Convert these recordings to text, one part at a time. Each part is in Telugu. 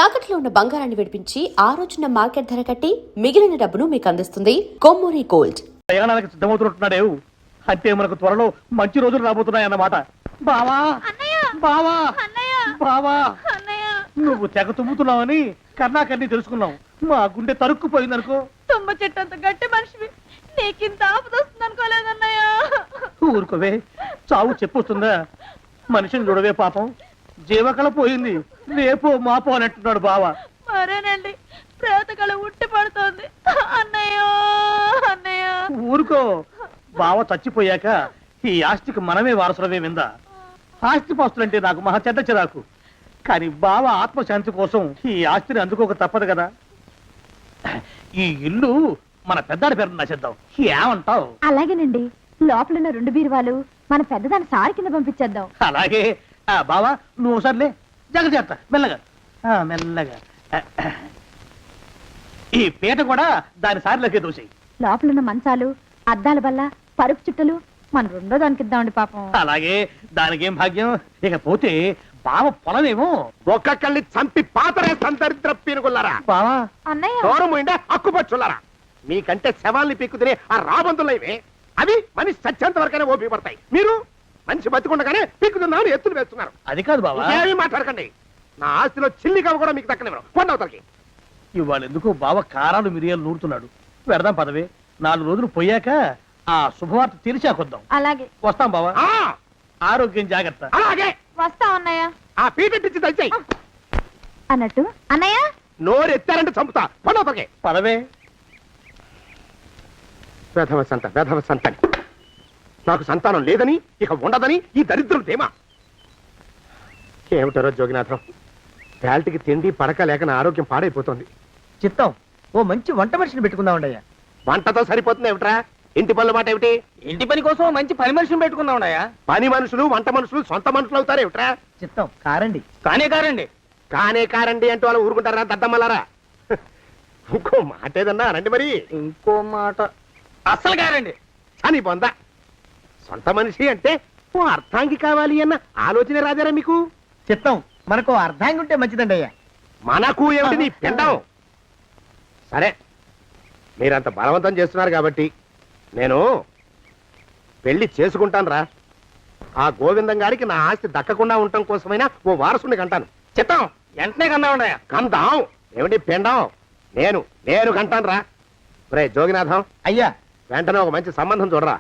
తాకట్లో ఉన్న బంగారాన్ని విడిపించి ఆ రోజున మార్కెట్ ధర కట్టి మిగిలిన డబ్బును మీకు అందిస్తుంది కొమ్మూరి గోల్డ్. ప్రయాణానికి సిద్ధమవుతున్నట్టున్నాడేవు అంటే మనకు త్వరలో మంచి రోజులు రాబోతున్నాయన్నమాట. బావా బావా బావా నువ్వు తెగ తుమ్ముతున్నావని కర్ణాకర్ణి తెలుసుకున్నావు. మా గుండె తరుక్కుపోయిందనుకో. తుమ్మ చెట్టంత గట్టి మనిషివి, నీకింత ఆపదొస్తుంది అనుకోలేదన్నయ్య. ఊరుకోవే, చావు చెప్పొస్తుందా? మనిషిని చూడవే పాపం, జీవకళ పోయింది. రేపో మాపో అని అంటున్నాడు బావ. మరేనండి, ప్రేతకళ ఉట్టి పడుతోంది అన్నయ్య. అన్నయ్య ఊరుకో, బావ చచ్చిపోయాక ఈ ఆస్తికి మనమే వారసులమే విందా. ఆస్తి పాస్తులంటే నాకు మహా చెడ్డ చిరాకు. కానీ బావ ఆత్మశాంతి కోసం ఈ ఆస్తిని అందుకోక తప్పదు కదా. ఈ ఇల్లు మన పెద్దాడి పేరు నచ్చేద్దాం, ఏమంటావు? అలాగేనండి, లోపలున్న 2 బీరువాలు మన పెద్దదాన్ని సారి కింద పంపించేద్దాం. అలాగే. బావా నువ్వు సర్లే, జాగ్రత్త, మెల్లగా మెల్లగా. ఈ పీట కూడా దాని సారిలోకే దూసేయి. లోపలున్న మంచాలు, అద్దాల బల్ల, పరుపు చుట్టలు మన 2వ దానికి ఇద్దామండి పాపం. అలాగే, దానికేం భాగ్యం. ఇకపోతే బావ పొలమేమో ఒక్కొక్కల్ని చంపి పాతరేస్తాను దరిద్ర పీనుకున్నారా. బావా అన్నయ్య దూరం ఉండే హక్కుపచ్చులారా. మీకంటే శవాల్ని పీక్కుతినే ఆ రాబందులు ఇవే. అవి మనిషి చచ్చేంత వరకైనా ఓపి పడతాయి. మీరు మనిషి బతికుండగానే పీక్కుతున్నామని ఎత్తులు వేస్తున్నారు. అది కాదు బావా, ఏమీ మాట్లాడకండి. నా ఆస్తిలో చిల్లి కవ్వ కూడా మీకు దక్కనివ్వరు. కొండవతలకి ఇవాళ ఎందుకో బావ కారాలు మిరియాలు నూరుతున్నాడు. పెడదాం పదవే, 4 రోజులు పోయాక ఆ శుభవార్త తెలిసాకొద్దాం. అలాగే వస్తాం బావా. ఆరోగ్యం జాగ్రత్త. అలాగే వస్తాం అన్నయ్య. ఆ పీటెట్టించి దయచేయి. అన్నట్టు అన్నయ్య, నోరు ఎత్తారంటే చంపుతా. కొండవతలకి పదవే. వేధవ సంతానం. నాకు సంతానం లేదని, ఇక ఉండదని ఈ దరిద్రులు ధీమా. ఏమిటారో జోగినాథం, వేల్టికి తిండి పడక లేక నా ఆరోగ్యం పాడైపోతుంది. చిత్తం, ఓ మంచి వంట మనిషిని పెట్టుకుందామండయ్యా. వంటతో సరిపోతుంది ఏమిట్రా? ఇంటి పనుల మాట ఏమిటి? ఇంటి పని కోసం మంచి పని మనిషిని పెట్టుకుందామండయ్యా. పని మనుషులు వంట మనుషులు సొంత మనుషులు అవుతారు ఏమిట్రా? చిత్తం, కారండి. కారండి. కారండి అంటూ వాళ్ళు ఊరుకుంటారా దద్దమ్మలారా? ఇంకో మాట ఏదన్నా రండి మరి. ఇంకో మాట అస్సలు కారండి. అని పొందా, సొంత మనిషి అంటే ఓ అర్థాంగి కావాలి అన్న ఆలోచన రాజారా మీకు? చిత్తం, మనకు అర్ధాంగి ఉంటే మంచిదండి అయ్యా. మనకు ఏమిటి నీ పిండం? సరే, మీరంత బలవంతం చేస్తున్నారు కాబట్టి నేను పెళ్లి చేసుకుంటాను రా. ఆ గోవిందం గారికి నా ఆస్తి దక్కకుండా ఉండటం కోసమైనా ఓ వారసుని కంటాను. చిత్తం, వెంటనే కన్నామండయ్యా. కందాం ఏమిటి పిండం? నేను కంటాను రా. రే జోగినాథం, అయ్యా వెంటనే ఒక మంచి సంబంధం చూడరా.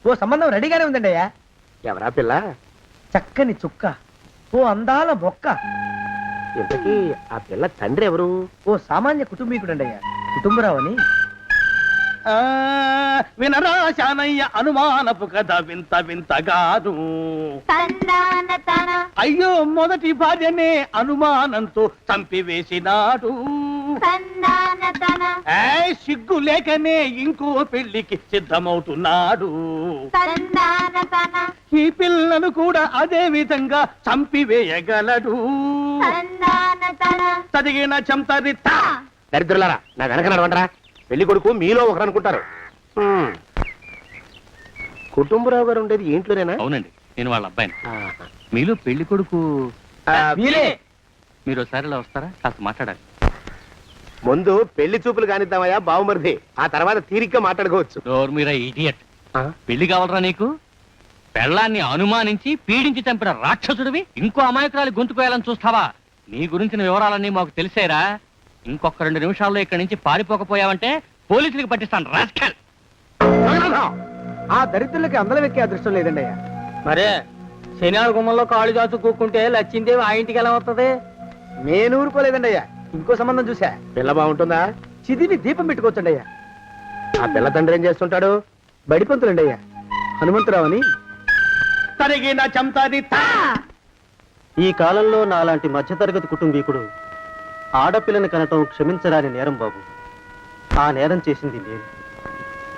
ఓ సంబంధం రెడీగానే ఉందండి అయ్యా. ఎవరా పిల్ల? చక్కని చుక్క, ఓ అందాల మొక్క. ఇంతకీ ఆ పిల్ల తండ్రి ఎవరు? ఓ సామాన్య కుటుంబీకుడండి అయ్యా, కుటుంబరావు అని. వినరా శానయ్య అనుమానపు కథ వింత వింతగాదు. అయ్యో మొదటి భార్యనే అనుమానంతో చంపివేసినాడు. సిగ్గు లేకనే ఇంకో పెళ్లికి సిద్ధమవుతున్నాడు. ఈ పిల్లను కూడా అదే విధంగా చంపివేయగలడు. చదివిన చంతరిత. దరిద్రులారా, నా వెనక నడవండరా. పెళ్లి కొడుకు మీలో ఒకరు అనుకుంటారు. కుటుంబరావు గారు ఉండేది ఇంట్లోనేనా? అవునండి, నేను వాళ్ళ అబ్బాయిని. మీలో పెళ్లి కొడుకు మీరు ఒకసారి ఇలా వస్తారా? కాస్త మాట్లాడాలి. ముందు పెళ్లి చూపులు కానిద్దామయ్యా బావుమరిది, ఆ తర్వాత తీరిగ్గా మాట్లాడుకోవచ్చు. మీరా ఇడియట్. పెళ్లి కావాలరా నీకు? పెళ్ళాన్ని అనుమానించి పీడించి చంపిన రాక్షసుడివి ఇంకో అమాయకురాలు గొంతుకోయాలని చూస్తావా? నీ గురించిన వివరాలన్నీ మాకు తెలిసేరా. ఇంకొక 2 నిమిషాల్లో ఇక్కడి నుంచి పారిపోకపోయావంటే పోలీసులకు పట్టిస్తాను. రాస్కల్. ఆ దరిద్రులకి అందలం ఎక్కే అదృష్టం లేదండి అయ్యా. మరే శనివారం గుమ్మంలో కాళ్ళు చాచు కూకుంటే లచ్చిందేవి ఆ ఇంటికి ఎలా వస్తుంది? నేను ఊరుకోలేదండి అయ్యా. ఇంకో సంబంధం చూసా. పిల్ల బాగుంటుందా? చిదివి దీపం పెట్టుకోవచ్చండి అయ్యా. ఆ పిల్ల తండ్రి ఏం చేస్తుంటాడు? బడిపంతులండి అయ్యా, హనుమంతరావు అని. తరిగిన చంతరిత. ఈ కాలంలో నాలాంటి మధ్యతరగతి కుటుంబీకుడు ఆడపిల్లని కనటం క్షమించరాని నేరం బాబు. ఆ నేరం చేసింది నేను,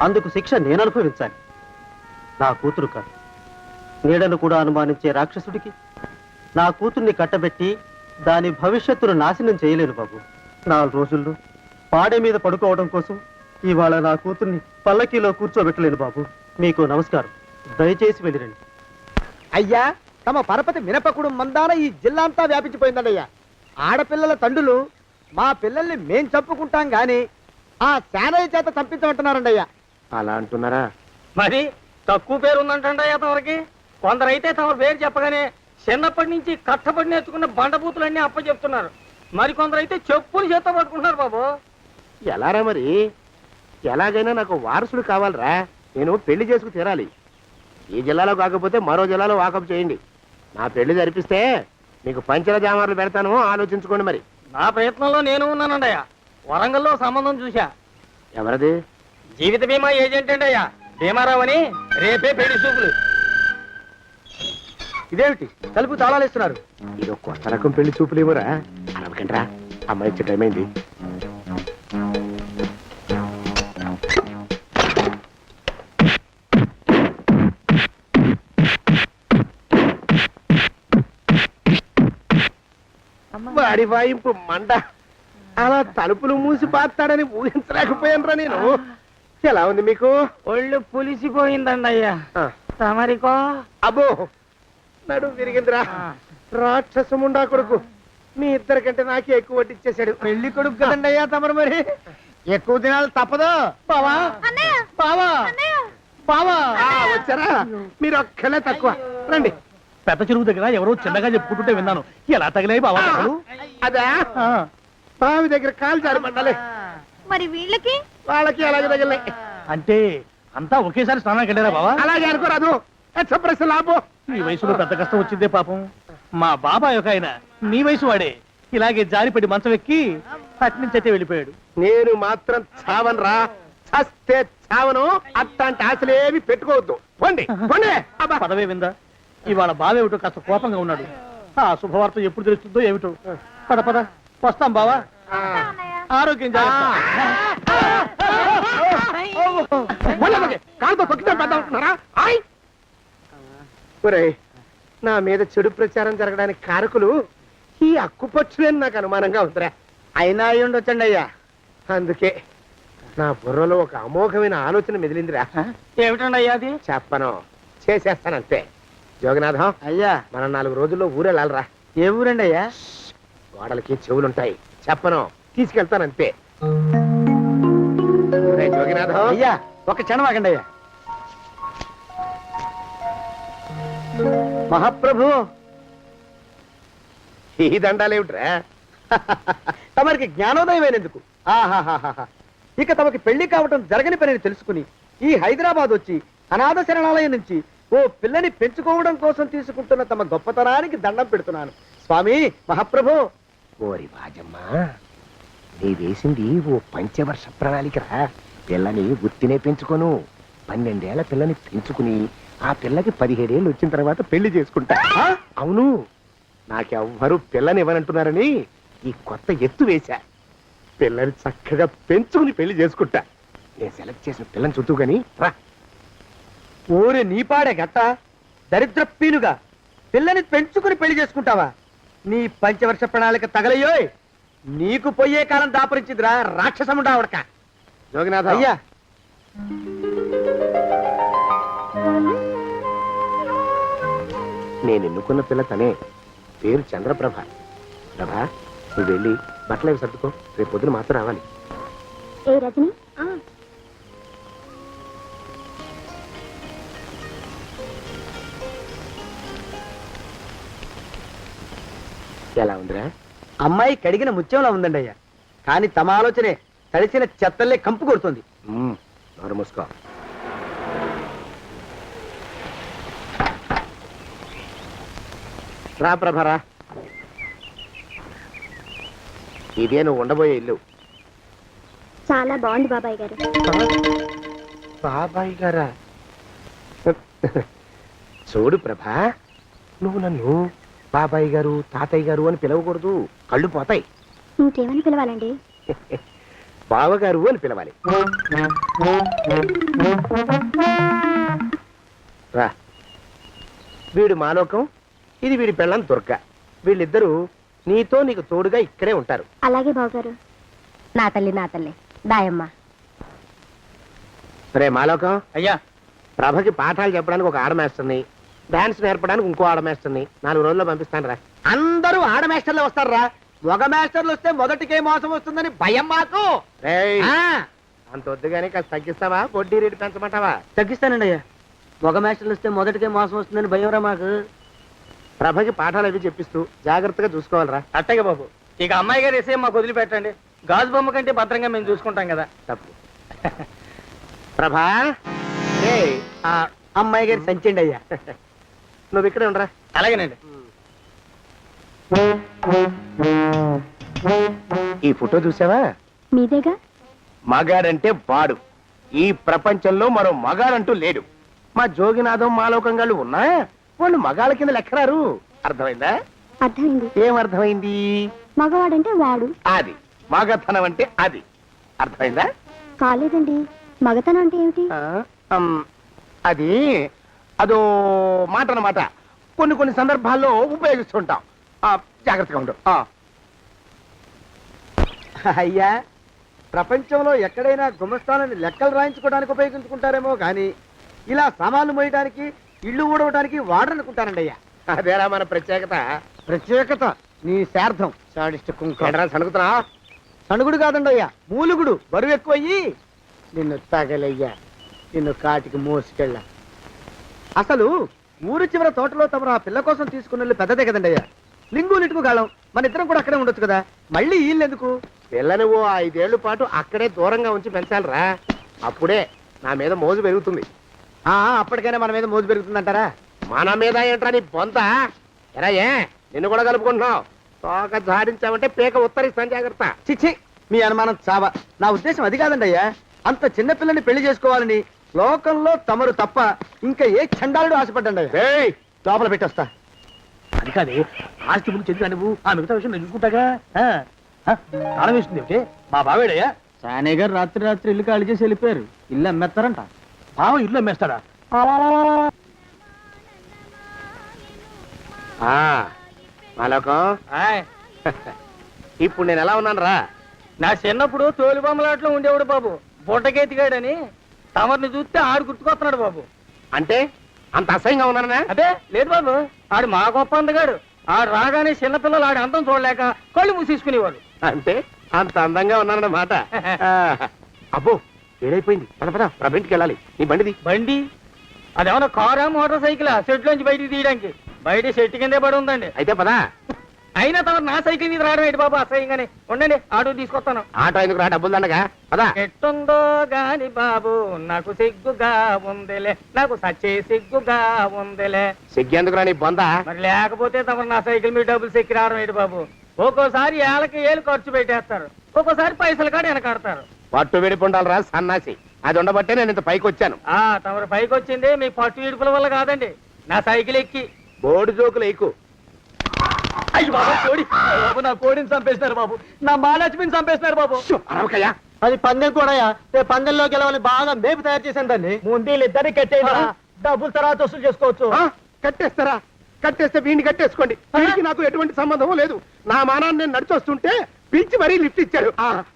అందుకు శిక్ష నేను అనుభవించాలి. నా కూతురు కాదు, నీడను కూడా అనుమానించే రాక్షసుడికి నా కూతుర్ని కట్టబెట్టి దాని భవిష్యత్తును నాశనం చేయలేను బాబు. 4 రోజుల్లో పాడే మీద పడుకోవడం కోసం ఇవాళ నా కూతుర్ని పల్లకీలో కూర్చోబెట్టలేను బాబు. మీకు నమస్కారం, దయచేసి వెళ్ళిరండి. అయ్యా, తమ పరపతి మినపకుడు మందాన ఈ జిల్లా అంతా వ్యాపించిపోయిందండి అయ్యా. ఆడపిల్లల తండ్రులు మా పిల్లల్ని మేం చంపుకుంటాం గాని ఆ శానయ్య చేత చంపించమంటున్నారండి అయ్యా. అలా అంటున్నారా? మరి తక్కువ పేరు ఉందంటే తమరికి. కొందరైతే తమ పేరు చెప్పగానే చిన్నప్పటి నుంచి కట్టబడి నేర్చుకున్న బండబూతులన్నీ అప్పచెప్తున్నారు. మరి కొందరైతే చెప్పులు చేత పట్టుకుంటున్నారు బాబు. ఎలారా మరి? ఎలాగైనా నాకు వారసుడు కావాలరా. నేను పెళ్లి చేసుకు తీరాలి. ఈ జిల్లాలో కాకపోతే మరో జిల్లాలో వాకప్ చేయండి. నా పెళ్లి జరిపిస్తే మీకు పంచల జామార్లు పెడతాను, ఆలోచించుకోండి మరి. నా ప్రయత్నంలో నేను ఉన్నానండయ్యా. వరంగల్లో సంబంధం చూశా. ఎవరది? జీవిత బీమా ఏజెంట్ అండి అయ్యా, భీమారావు అని. రేపే పెళ్లి చూపులు. ఇదేమిటి తలుపు తాళాలు ఇస్తున్నారు? ఇది కొత్త రకం పెళ్లి చూపులు ఇవ్వరా? అరవకండ్రా, అమ్మాయి ఇచ్చే టైం అయింది. వాడి వాయింపు మండ. అలా తలుపులు మూసి పాతాడని ఊహించలేకపోయానురా నేను. ఎలా ఉంది మీకు? ఒళ్ళు పులిసిపోయిందండి అయ్యా. ఆ, తమరికో? అబ్బో, నడు విరిగిందిరా. రాక్షసముండా కొడుకు మీ ఇద్దరికంటే నాకే ఎక్కువ వడ్డిచ్చేశాడు. పెళ్లి కొడుకు కదండి అయ్యా తమరు, మరి ఎక్కువ దినాలు తప్పదు. బావా బావా బావా, వచ్చారా? మీరు ఒక్కలే తక్కువ. రండి. పెద్ద చెరువు దగ్గర ఎవరో చిన్నగా చెప్పుకుంటుంటే విన్నాను. ఎలా తగిలాయి బావా దెబ్బలు? అదా బావి దగ్గర కాలు జారి పడ్డాలి. మరి వీళ్ళకి వాళ్ళకి అలాగే తగిలినాయి. అంటే అంతా ఒకేసారి స్నానానికి వెళ్ళారా బావా? అలాగే అనుకోరాదు. ప్రశ్న లాభం. ఈ వయసులో పెద్ద కష్టం వచ్చిందే పాపం. మా బాబాయ్ ఒక ఆయన నీ వయసు వాడే ఇలాగే జారిపడి మంచం ఎక్కి అట్నుంచి అయితే వెళ్ళిపోయాడు. నేను మాత్రం చావనరా. చస్తే చావను. అట్లాంటి ఆశలేవి పెట్టుకోవద్దు. పోండి పోండి. అబ్బా, పదవే విందా. ఇవాళ బావేమిటో కాస్త కోపంగా ఉన్నాడు. ఆ శుభవార్త ఎప్పుడు తెలుస్తుందో ఏమిటో. పద పద, వస్తాం బావా. ఆరోగ్యం జాగ్రత్త. కాలుతో తొక్కితే పెద్ద ఉంటున్నారా? ఒరేయ్, నా మీద చెడు ప్రచారం జరగడానికి కారకులు ఈ అక్కుపచ్చులేని నాకు అనుమానంగా ఉందిరా. అయినా అయి ఉండొచ్చండి అయ్యా. అందుకే నా బుర్రలో ఒక అమోఘమైన ఆలోచన మెదిలిందిరా. ఏమిటండి అయ్యా అది? చెప్పను, చేసేస్తానంతే. జోగనాథం, అయ్యా, మనం 4 రోజుల్లో ఊరెళ్ళాలరా. ఏ ఊరండి అయ్యా? గోడలకి చెవులుంటాయి. చెప్పను, తీసుకెళ్తానంతే. ఒరేయ్ జోగినాథం, అయ్యా ఒక క్షణం ఆగండి అయ్యా. మహాప్రభు, ఈ దండాలేమిట్రా? తమరికి జ్ఞానోదయమైనందుకు ఆహాహాహా. ఇక తమకి పెళ్లి కావటం జరగని పనిని తెలుసుకుని ఈ హైదరాబాద్ వచ్చి అనాథ శరణాలయం నుంచి ఓ పిల్లని పెంచుకోవడం కోసం తీసుకుంటున్న తమ గొప్పతనానికి దండం పెడుతున్నాను. స్వామి మహాప్రభు. ఓరి బాజమ్మ, నీ వేసింది ఓ పంచవర్ష ప్రణాళికరా. పిల్లని గుర్తినే పెంచుకోను. 12 ఏళ్ల పిల్లని పెంచుకుని ఆ పిల్లకి 17 ఏళ్ళు వచ్చిన తర్వాత పెళ్లి చేసుకుంటా. అవును, నాకెవ్వరూ పిల్లని ఇవ్వనంటున్నారని ఈ కొత్త ఎత్తు వేశా. పిల్లని చక్కగా పెంచుకుని పెళ్లి చేసుకుంటా. నేను సెలెక్ట్ చేసిన పిల్లని చుట్టూ గాని రా. ఊరి నీపాడే గట్ట దరిద్రపీనుగా పిల్లని పెంచుకుని పెళ్లి చేసుకుంటావా? నీ పంచవర్ష ప్రణాళిక తగలయ్యోయ్. నీకు పోయే కాలం దాపరించిందిరా రాక్షసముండావడక. జోగినాథ, అయ్యా, నేను ఎన్నుకున్న పిల్ల తనే. పేరు చంద్రప్రభ. ప్రభ, నువ్వు వెళ్ళి బట్టలు అవి సర్దుకో. రేపు పొద్దున మాత్రం రావాలి. ఏ రజని, ఎలా ఉందిరా? అమ్మాయి కడిగిన ముత్యంలా ఉందండి అయ్యా. కానీ తమ ఆలోచనే తడిసిన చెత్తల్లే కంపు కొడుతుంది. నోరు మూసుకో. రా ప్రభరా, ఇదే నువ్వు ఉండబోయే ఇల్లు. చాలా బాగుంది బాబాయ్ గారు. బాబాయ్ గారా? చూడు ప్రభా, నువ్వు నన్ను బాబాయ్ గారు తాతయ్య గారు అని పిలవకూడదు. కళ్ళు పోతాయి. ఇంకేమని పిలవాలండి? బావగారు అని పిలవాలి. రా. వీడు మాలోకం, ఇది వీడి పెళ్ళం దుర్గ. వీళ్ళిద్దరూ నీతో నీకు తోడుగా ఇక్కడే ఉంటారు. అలాగే బావగారు. నా తల్లి దాయమ్మ. రే మాలోకం, అయ్యా, ప్రభకి పాఠాలు చెప్పడానికి ఒక ఆడమేస్తుంది, డాన్స్ నేర్పడానికి ఇంకో ఆడమేస్తుంది. 4 రోజుల్లో పంపిస్తాను రా. అందరూ ఆడమేస్టర్లే వస్తారా? మగ మాస్టర్లు వస్తే మొదటికే మోసం వస్తుందని భయం మాకు. రేయ్, ఆ, అంత వద్దు కానీ కాస్త తగ్గిస్తావా, వడ్డీ రేటు పెంచమంటావా? తగ్గిస్తానండి అయ్యా. మగ మాస్టర్లు వస్తే మొదటికే మోసం వస్తుందని భయంరా మాకు. ప్రభకి పాఠాలు అవి చెప్పిస్తూ జాగ్రత్తగా చూసుకోవాలరా. అట్టగే బాబు, ఇక అమ్మాయి గారు వేసే మాకు వదిలిపెట్టండి. గాజు బొమ్మ కంటే భద్రంగా మేము చూసుకుంటాం కదా. తప్పు. ప్రభా, రేయ్, ఆ అమ్మాయి గారి సంచండి అయ్యా. నువ్వు ఇక్కడే ఉండరా. అలాగేనండి. ఈ ఫోటో చూసావా? మీదేగా? మగాడంటే వాడు. ఈ ప్రపంచంలో మరో మగాడంటూ లేడు. మా జోగినాథం మాలోకంగాళ్ళు ఉన్నా వాళ్ళు మగాళ్ళ కింద లెక్కరారు. అర్థమైందా? అర్థమైంది. ఏం అర్థమైంది? మగవాడంటే వాడు. అది మగతనం అంటే అది. అర్థమైందా? కాలేదండి. మగతనం అంటే ఏమిటి? అది అదో మాట అన్నమాట. కొన్ని కొన్ని సందర్భాల్లో ఉపయోగిస్తుంటాం. జాగ్రత్తగా ఉండు. అయ్యా, ప్రపంచంలో ఎక్కడైనా గుమస్తాలని లెక్కలు రాయించుకోవడానికి ఉపయోగించుకుంటారేమో కానీ ఇలా సామాన్లు మోయడానికి, ఇల్లు ఊడవడానికి వాడరనుకుంటానండి అయ్యా. అదేరా మన ప్రత్యేకత. ప్రత్యేకత నీ శార్థం. సాడిస్ట్ కుంక. ఏంట్రా సణుకుతున్నా? సణుగుడు కాదండి అయ్యా, మూలుగుడు. బరువు ఎక్కువయ్యి నిన్ను తగలయ్యా, నిన్ను కాటికి మోసుకెళ్ళ. అసలు ఊరు చివర తోటలో తమరు ఆ పిల్ల కోసం తీసుకున్న పెద్దదే కదండి అయ్యా. లింగు లిటుకు గాలం. మన ఇద్దరం కూడా అక్కడే ఉండొచ్చు కదా, మళ్ళీ వీళ్ళు ఎందుకు? పిల్లని ఓ 5 ఏళ్ల పాటు అక్కడే దూరంగా ఉంచి పెంచాలిరా. అప్పుడే నా మీద మోజు పెరుగుతుంది. అప్పటికైనా మన మీద మోజు పెరుగుతుందంటారా? మన మీద ఏంట్రా నీ బొంత? ఎరా ఏ నిన్ను కూడా కలుపుకుంటున్నావు. తోక జాడించావంటే పీక ఉత్తరిస్తాను, జాగ్రత్త. చిచ్చి, మీ అనుమానం చావా. నా ఉద్దేశం అది కాదండి అయ్యా. అంత చిన్న పిల్లని పెళ్లి చేసుకోవాలని లోకంలో తమరు తప్ప ఇంకా ఏ చండాలుడు ఆశపడ్డండి అయ్యా. ఏయ్, లోపల పెట్టొస్తా. అది కాదే, ఆస్తి ముందు చెందుగా నువ్వు ఆ మిగతా విషయం నేను చూసుకుంటాగా. తాళం వేస్తుంది ఏమిటి? మా బావేడయ్యా. సానే గారు రాత్రి ఇల్లు ఖాళీ చేసి వెళ్ళిపోయారు. ఇల్లు అమ్మేస్తారంట. బావ ఇల్లు అమ్మేస్తాడా? మాలోకం, ఇప్పుడు నేను ఎలా ఉన్నాను రా? నా చిన్నప్పుడు తోలు బొమ్మలాట్లో ఉండేవాడు బాబు, బుట్టకెత్తిగాడని. తమరిని చూస్తే ఆడు గుర్తుకొస్తున్నాడు బాబు. అంటే అంత అసహ్యంగా ఉన్నానా? అదే లేదు బాబు, ఆడు మా గొప్ప అందగాడు. ఆడు రాగానే చిన్నపిల్లలు ఆడి అందం చూడలేక కళ్ళు మూసేసుకునేవాడు. అంటే అంత అందంగా ఉన్నానన్నమాట. అబ్బో, ఏడైపోయింది. పద పద, ప్రభింటికి వెళ్ళాలి. నీ బండిది. బండి అదేమన్నా కారా మోటార్ సైకిలా సెట్ లోంచి బయటికి తీయడానికి? బయట సెట్ కిందే పడి ఉందండి. అయితే పదా. అయినా తమరు నా సైకిల్ మీద రావడం ఏంటి బాబు అసహ్యంగానే. ఉండండి, ఆటో తీసుకొస్తాను. ఆటో ఎందుకు రా, డబ్బులు దండగా. పదా. ఎట్టుందో గాని బాబు నాకు సిగ్గుగా ఉందిలే, నాకు సచ్చే సిగ్గుగా ఉందిలే. సిగ్గెందుకు రా నీ బొంద? మరి లేకపోతే తమరు నా సైకిల్ మీద డబ్బులు సెక్కి రావడం ఏంటి బాబు? ఒక్కోసారి ఏళ్ళకి ఏళ్ళు ఖర్చు పెట్టేస్తారు, ఒక్కోసారి పైసలు కాడ వెనకాడతారు. పట్టు విడిపుండాలి రా సన్నాసి. అది ఉండబట్టే నేను ఇంత పైకి వచ్చాను. తమరు పైకి వచ్చింది మీ పట్టు ఇడుపుల వల్ల కాదండి, నా సైకిల్ ఎక్కి. బోర్డు జోకులు ఎక్కువ. అయ్యి బాబు, కోడి బాబు, నా కోడిని చంపేస్తున్నారు బాబు, నా మహాలక్ష్మిని చంపేస్తున్నారు బాబు. అరవకయ్యా. అది పందెం కూడా. పందెంలో గెలవని బాగా మేపు తయారు చేశాను దాన్ని. ముందు ఇద్దరిని కట్టేయరా, డబ్బులు తర్వాత వసూలు చేసుకోవచ్చు. కట్టేస్తారా? కట్టేస్తే వీడిని కట్టేసుకోండి. వీడికి నాకు ఎటువంటి సంబంధం లేదు. నా మానాన్ని నేను నడిచొస్తుంటే పిలిచి మరీ లిఫ్ట్ ఇచ్చాడు.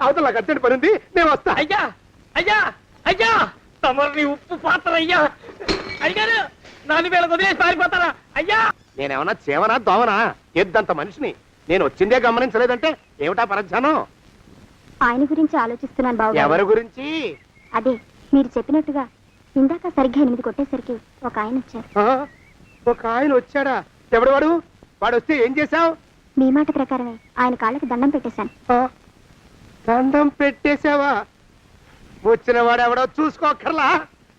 అవతల నాకు అర్జెంట్ పని ఉంది, నేను వస్తా. అయ్యా అయ్యా అయ్యా, తమరిని ఉప్పు పాత్ర అయ్యా. అయ్యారు నన్ను వీళ్ళకి వదిలేసి పారిపోతారా? అయ్యా, నేనేమన్నా చేవనా దోవనా? ఎద్దంత మనిషిని. నేను వచ్చిందే గమనించలేదంటే ఏమిటా పరధ్యానం? ఆయన గురించి ఆలోచిస్తున్నాను బాబు. ఎవరి గురించి? అదే మీరు చెప్పినట్టుగా ఇందాక సరిగ్గా 8 కొట్టేసరికి ఒక ఆయన వచ్చారు. ఒక ఆయన వచ్చాడా? ఎవడు వాడు? వాడు వస్తే ఏం చేశావు? మీ మాట ప్రకారమే ఆయన కాళ్ళకి దండం పెట్టేశాను. దండం పెట్టేశావా? వచ్చిన వాడు ఎవడో చూసుకోకర్లా.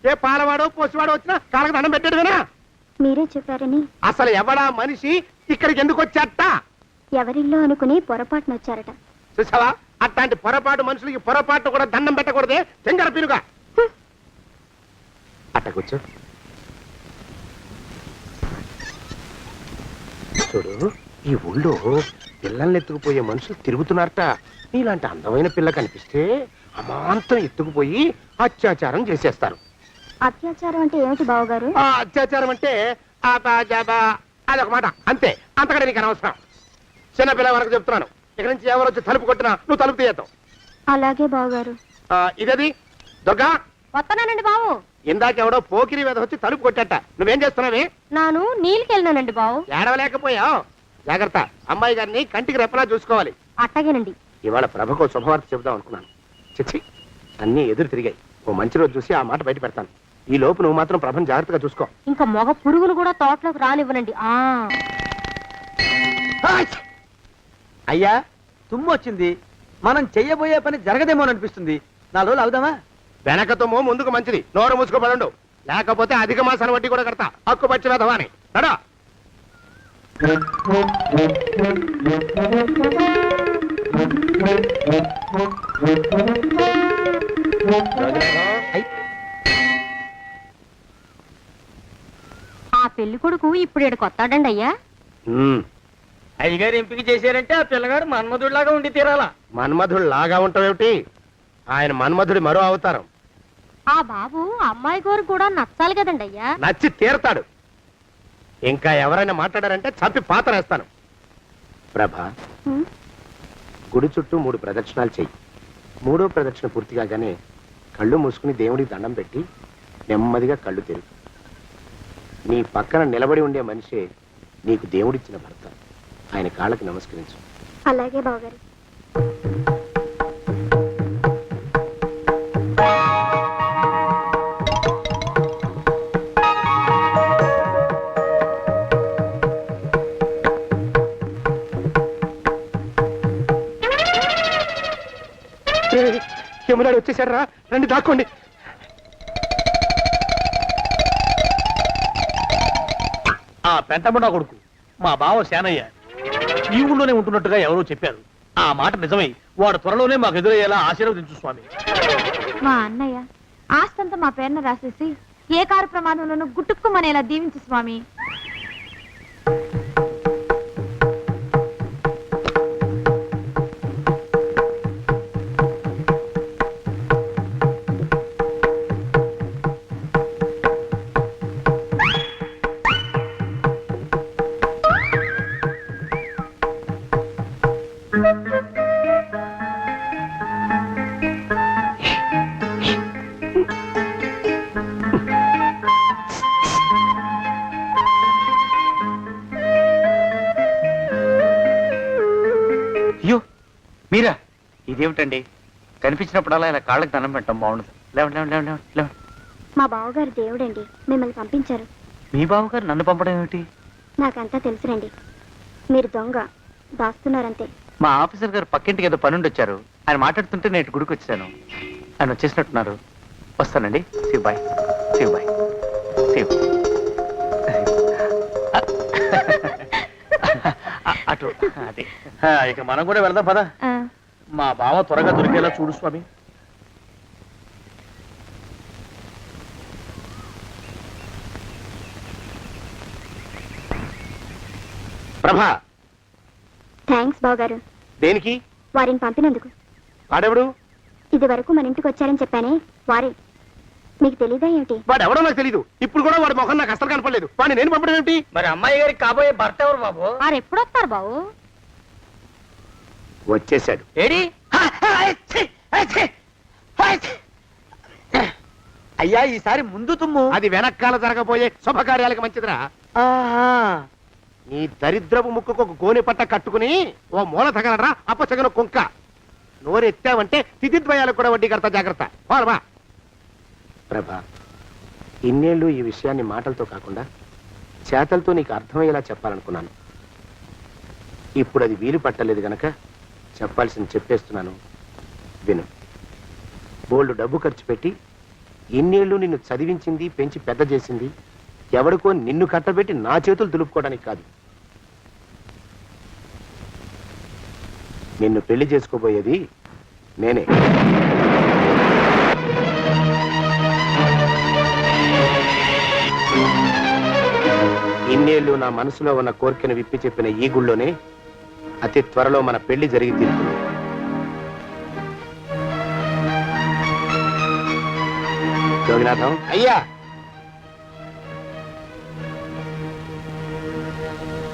ఏ పాలవాడో పోసివాడో వచ్చినా కాళ్ళకి దండం పెట్టాడువేనా? మీరే చెప్పారని. అసలు ఎవడా మనిషి? ఇక్కడికి ఎందుకు వచ్చాట? ఎవరిల్లో అనుకుని పొరపాటున వచ్చారట. చూసావా, అట్లాంటి పొరపాటు మనుషులకి పొరపాటు కూడా దండం పెట్టకూడదే. తెంగర పిరుగా అట్టకొచ్చు. చూడు, ఈ ఊళ్ళో పిల్లల్ని ఎత్తుకుపోయే మనుషులు తిరుగుతున్నారట. నీలాంటి అందమైన పిల్ల కనిపిస్తే అమాంతం ఎత్తుకుపోయి అత్యాచారం చేసేస్తారు. అత్యాచారం అంటే ఏమిటి బావగారు? అత్యాచారం అంటే అదొక మాట అంతే. అంతకంటే నీకు అనవసరం. చిన్నపిల్ల వరకు చెప్తున్నాను. ఇక్కడ నుంచి ఎవరు వచ్చి తలుపు కొట్టినా నువ్వు తలుపు తీయతావు. అలాగే బావగారు. ఇదది దొంగ. వస్తున్నానండి బావు. ఇందాకెవడో పోకిరి మీద వచ్చి తలుపు కొట్టట. నువ్వేం చేస్తున్నావే? నాను నీళ్ళకి వెళ్ళినానండి బావు. ఏడవలేకపోయావు. జాగ్రత్త. అమ్మాయి గారిని కంటికి రెప్పలా చూసుకోవాలి. అట్టగేనండి. ఇవాళ ప్రభకు శుభవార్త చెబుదాం అనుకున్నాను. చిచ్చి, అన్నీ ఎదురు తిరిగాయి. ఓ మంచి రోజు చూసి ఆ మాట బయట పెడతాను. ఈ లోపు నువ్వు మాత్రం ప్రభను జాగ్రత్తగా చూసుకో. ఇంకా మగ పురుగులు కూడా తోటలోకి రానివ్వనండి. అయ్యా తుమ్ము వచ్చింది. మనం చెయ్యబోయే పని జరగదేమో అనిపిస్తుంది. 4 రోజులు అవుదామా? వెనకతోమో ముందుకు మంచిది. నోరు మూసుకోబడండు, లేకపోతే అధిక మాసాల వడ్డీ కూడా కడతా. హక్కు పచ్చి వేధవా అని నడా. ఆ పెళ్లి కొడుకు ఇప్పుడు ఇక్కడికి వస్తాడండి అయ్యా. అయ్యగారు ఎంపిక చేశారంటే ఆ పిల్లగాడు మన్మధుడిలాగా ఉండి తీరాలా. మన్మధుడు లాగా ఉంటావేమిటి? ఆయన మన్మధుడి మరో అవతారం. ఆ బాబు అమ్మాయి గారు కూడా నచ్చాలి కదండి అయ్యా. నచ్చి తీరతాడు. ఇంకా ఎవరైనా మాట్లాడారంటే చంపి పాతరేస్తాను. ప్రభా, గుడి చుట్టూ 3 ప్రదక్షిణాలు చెయ్యి. 3వ ప్రదక్షిణ పూర్తి కాగానే కళ్ళు మూసుకుని దేవుడికి దండం పెట్టి నెమ్మదిగా కళ్ళు తెరుగు. నీ పక్కన నిలబడి ఉండే మనిషే నీకు దేవుడిచ్చిన భర్త. ఆయన కాళ్ళకి నమస్కరించు. అలాగే బావగారు. యమునాడు వచ్చేసారా, రండి దాక్కోండి. ఆ పెంటముడా కొడుకు మా బావ శానయ్య ఈ ఊళ్ళోనే ఉంటున్నట్టుగా ఎవరో చెప్పారు. ఆ మాట నిజమై వాడు త్వరలోనే మాకు ఎదురయ్యేలా ఆశీర్వదించు స్వామి. మా అన్నయ్య ఆస్తంతా మా పేరున రాసేసి ఏ కారు ప్రమాదంలోనూ గుట్టుక్కుమనేలా దీవించు స్వామి. అయ్యో మీరా? ఇదేమిటండి, కనిపించినప్పుడల్లా ఇలా కాళ్ళకి దండం పెట్టడం బాగుండదు. లేవండి లేవండి లేవండి లేవండి. మా బావగారు దేవుడండి, మిమ్మల్ని పంపించారు. మీ బావగారు నన్ను పంపడం ఏమిటి? నాకంతా తెలుసురండి. మీరు దొంగ దాస్తున్నారంతే. మా ఆఫీసర్ గారు పక్కింటికి ఏదో పనుండి వచ్చారు. ఆయన మాట్లాడుతుంటే నేను గుడికి వచ్చాను. ఆయన వచ్చేసినట్టున్నారు. వస్తానండి. Shiv bye, Shiv bye, Shiv. అటు అదే. ఇక మనం కూడా వెళ్దాం పదా. మా బావ త్వరగా దొరికేలా చూడు స్వామి. ప్రభా, థ్యాంక్స్ బావగారు. దేనికి? వారిని పంపినందుకు. వాడెవడు? ఇది వరకు మన ఇంటికి వచ్చారని చెప్పానే వారే. మీకు తెలీదా ఏమిటి? వాడెవడో నాకు తెలీదు. ఇప్పుడు కూడా వాడి మొహం నాకు అసలు కనపడలేదు. వాడిని నేను పంపడం ఏమిటి? మరి అమ్మాయి గారికి కాబోయే భర్త ఎవరు బాబు? వారు ఎప్పుడు వస్తారు బావు? వచ్చేసాడు. ఏడి? అయ్యా ఈసారి ముందు తుమ్ము. అది వెనకాల జరగబోయే శుభకార్యాలకు మంచిదిరా. నీ దరిద్రపు ముక్కుకు ఒక గోనె పట్ట కట్టుకుని ఓ మూల తగలరా అప్పచగన కుంక. నోరెత్తావంటే తిథిద్వయాలకు కూడా వడ్డీ కడతా. జాగ్రత్త. పోరమా. ప్రభా, ఇన్నేళ్ళు ఈ విషయాన్ని మాటలతో కాకుండా చేతలతో నీకు అర్థమయ్యేలా చెప్పాలనుకున్నాను. ఇప్పుడు అది వీలు పట్టలేదు గనక చెప్పాల్సింది చెప్పేస్తున్నాను. విను. బోల్డు డబ్బు ఖర్చు పెట్టి ఇన్నేళ్ళు నిన్ను చదివించింది, పెంచి పెద్ద చేసింది ఎవడికో నిన్ను కట్టబెట్టి నా చేతులు దులుపుకోవడానికి కాదు. నిన్ను పెళ్లి చేసుకోబోయేది నేనే. ఇన్నేళ్ళు నా మనసులో ఉన్న కోరికను విప్పి చెప్పిన ఈ గుళ్ళోనే అతి త్వరలో మన పెళ్లి జరిగి తీరుతుంది. జోగినాథం అయ్యా,